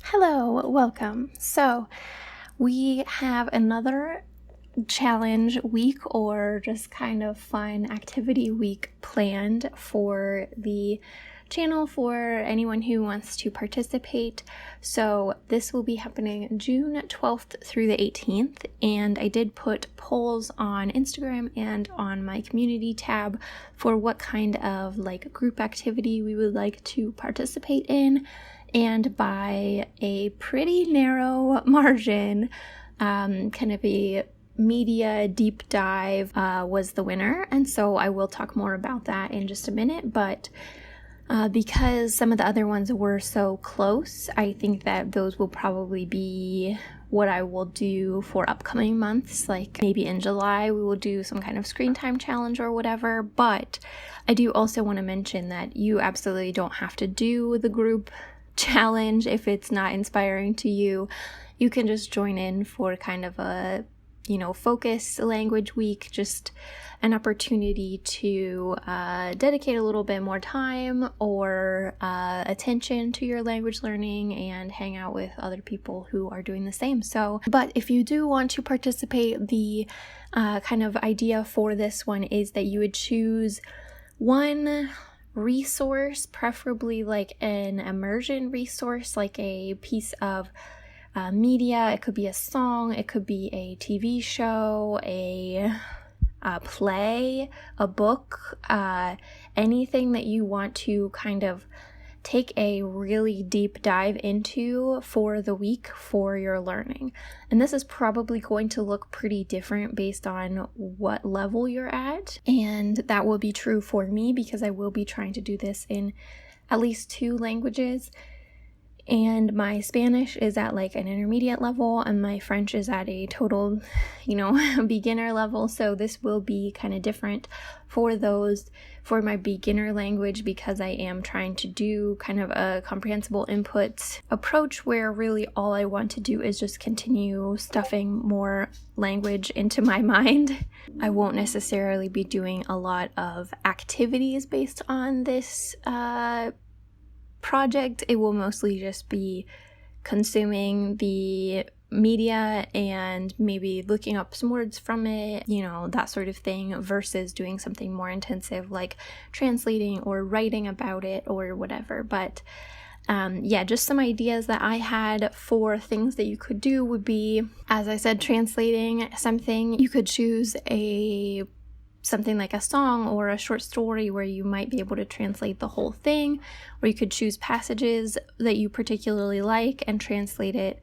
Hello, welcome. So, we have another challenge week or just kind of fun activity week planned for the channel for anyone who wants to participate. So, this will be happening June 12th through the 18th, and I did put polls on Instagram and on my community tab for what kind of group activity we would like to participate in. And by a pretty narrow margin, kind of a media deep dive was the winner. And so I will talk more about that in just a minute. But because some of the other ones were so close, I think that those will probably be what I will do for upcoming months. Like maybe in July, we will do some kind of screen time challenge or whatever. But I do also want to mention that you absolutely don't have to do the group challenge if it's not inspiring to you. You can just join in for kind of a focus language week, just an opportunity to dedicate a little bit more time or attention to your language learning and hang out with other people who are doing the same. But if you do want to participate, the kind of idea for this one is that you would choose one resource, preferably like an immersion resource, like a piece of media. It could be a song, it could be a TV show, a play, a book, anything that you want to kind of take a really deep dive into for the week for your learning. And this is probably going to look pretty different based on what level you're at. And that will be true for me because I will be trying to do this in at least 2 languages. And my Spanish is at like an intermediate level and my French is at a total, beginner level. So this will be kind of different for my beginner language because I am trying to do kind of a comprehensible input approach where really all I want to do is just continue stuffing more language into my mind. I won't necessarily be doing a lot of activities based on this project. It will mostly just be consuming the media and maybe looking up some words from it, that sort of thing, versus doing something more intensive like translating or writing about it or whatever. But just some ideas that I had for things that you could do would be, as I said, translating something. You could choose something like a song or a short story where you might be able to translate the whole thing, or you could choose passages that you particularly like and translate it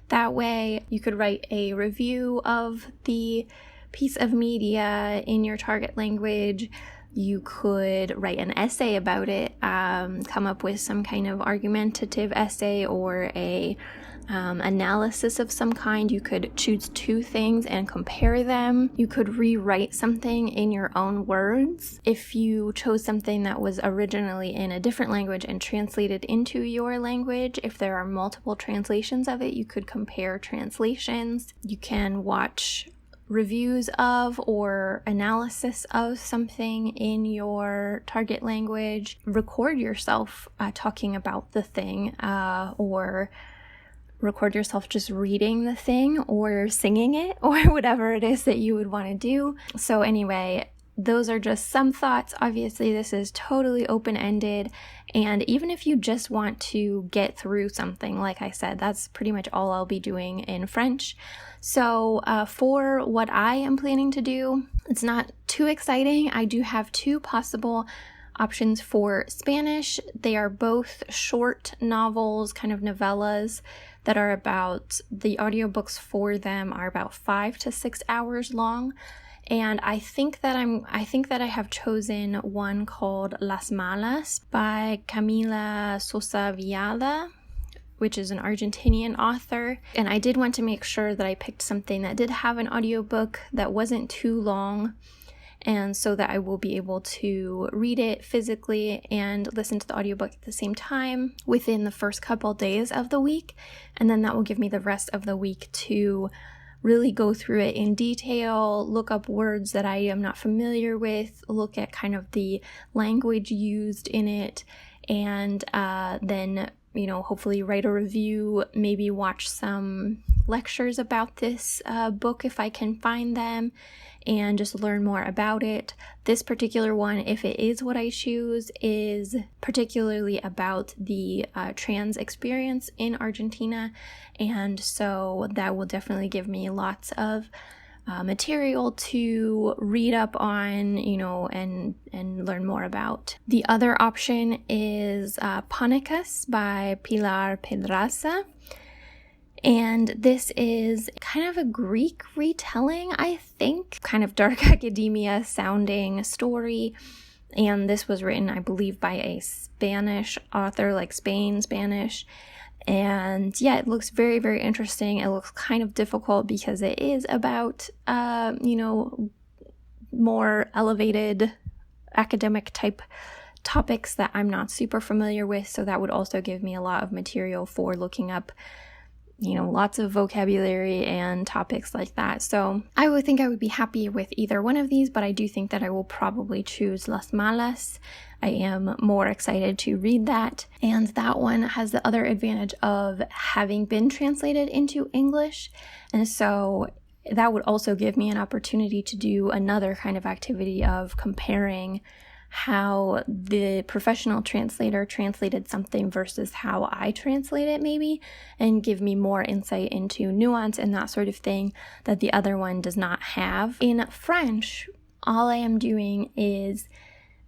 that way. You could write a review of the piece of media in your target language. You could write an essay about it, come up with some kind of argumentative essay or a analysis of some kind. You could choose 2 things and compare them. You could rewrite something in your own words. If you chose something that was originally in a different language and translated into your language, if there are multiple translations of it, you could compare translations. You can watch reviews of or analysis of something in your target language. Record yourself talking about the thing, or record yourself just reading the thing or singing it or whatever it is that you would want to do. So anyway, those are just some thoughts. Obviously, this is totally open-ended. And even if you just want to get through something, like I said, that's pretty much all I'll be doing in French. So for what I am planning to do, it's not too exciting. I do have 2 possible options for Spanish. They are both short novels, kind of novellas that are the audiobooks for them are about 5 to 6 hours long. And I think that I have chosen one called Las Malas by Camila Sosa Viada, which is an Argentinian author. And I did want to make sure that I picked something that did have an audiobook that wasn't too long, and so that I will be able to read it physically and listen to the audiobook at the same time within the first couple days of the week. And then that will give me the rest of the week to really go through it in detail, look up words that I am not familiar with, look at kind of the language used in it, and then hopefully write a review, maybe watch some lectures about this book if I can find them, and just learn more about it. This particular one, if it is what I choose, is particularly about the trans experience in Argentina, and so that will definitely give me lots of material to read up on, and learn more about. The other option is Pánicas by Pilar Pedraza. And this is kind of a Greek retelling, I think, kind of dark academia sounding story. And this was written, I believe, by a Spanish author, like Spanish. And yeah, it looks very, very interesting. It looks kind of difficult because it is about, more elevated academic type topics that I'm not super familiar with. So that would also give me a lot of material for looking up, lots of vocabulary and topics like that. So I would think I would be happy with either one of these, but I do think that I will probably choose Las Malas. I am more excited to read that. And that one has the other advantage of having been translated into English. And so that would also give me an opportunity to do another kind of activity of comparing how the professional translator translated something versus how I translate it maybe, and give me more insight into nuance and that sort of thing that the other one does not have. In French, all I am doing is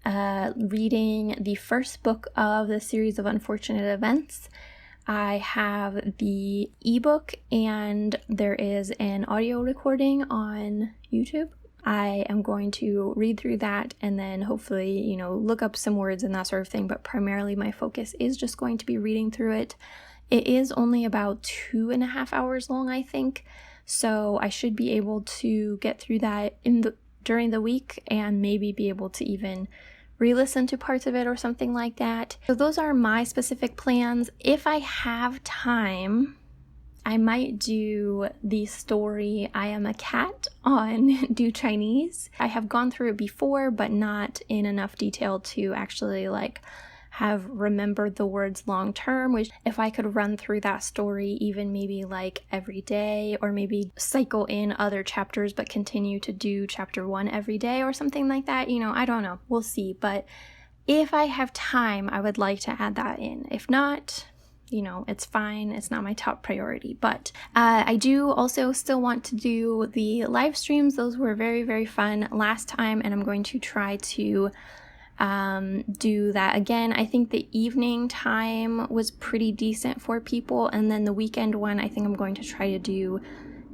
reading the first book of the series of Unfortunate Events. I have the ebook and there is an audio recording on YouTube. I am going to read through that and then hopefully, look up some words and that sort of thing, but primarily my focus is just going to be reading through it. It is only about 2.5 hours long, I think, so I should be able to get through that during the week and maybe be able to even re-listen to parts of it or something like that. So those are my specific plans. If I have time, I might do the story I Am a Cat on Do Chinese. I have gone through it before, but not in enough detail to actually have remembered the words long term, which if I could run through that story even maybe every day, or maybe cycle in other chapters but continue to do chapter 1 every day or something like that, I don't know, we'll see. But if I have time, I would like to add that in. If not, it's fine. It's not my top priority, but I do also still want to do the live streams. Those were very, very fun last time, and I'm going to try to do that again. I think the evening time was pretty decent for people, and then the weekend one I think I'm going to try to do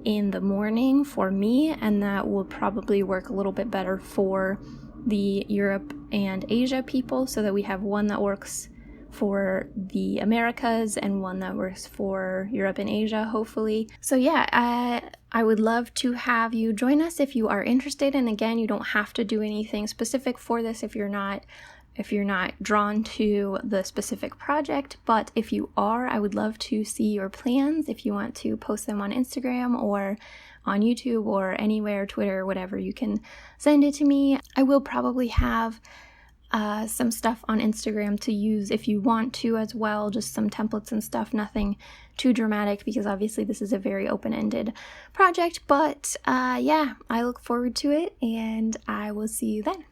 in the morning for me, and that will probably work a little bit better for the Europe and Asia people, so that we have one that works for the Americas and one that works for Europe and Asia, hopefully. So yeah, I would love to have you join us if you are interested. And again, you don't have to do anything specific for this if you're not drawn to the specific project. But if you are, I would love to see your plans. If you want to post them on Instagram or on YouTube or anywhere, Twitter, whatever, you can send it to me. I will probably have some stuff on Instagram to use if you want to as well, just some templates and stuff, nothing too dramatic because obviously this is a very open-ended project, but yeah, I look forward to it and I will see you then.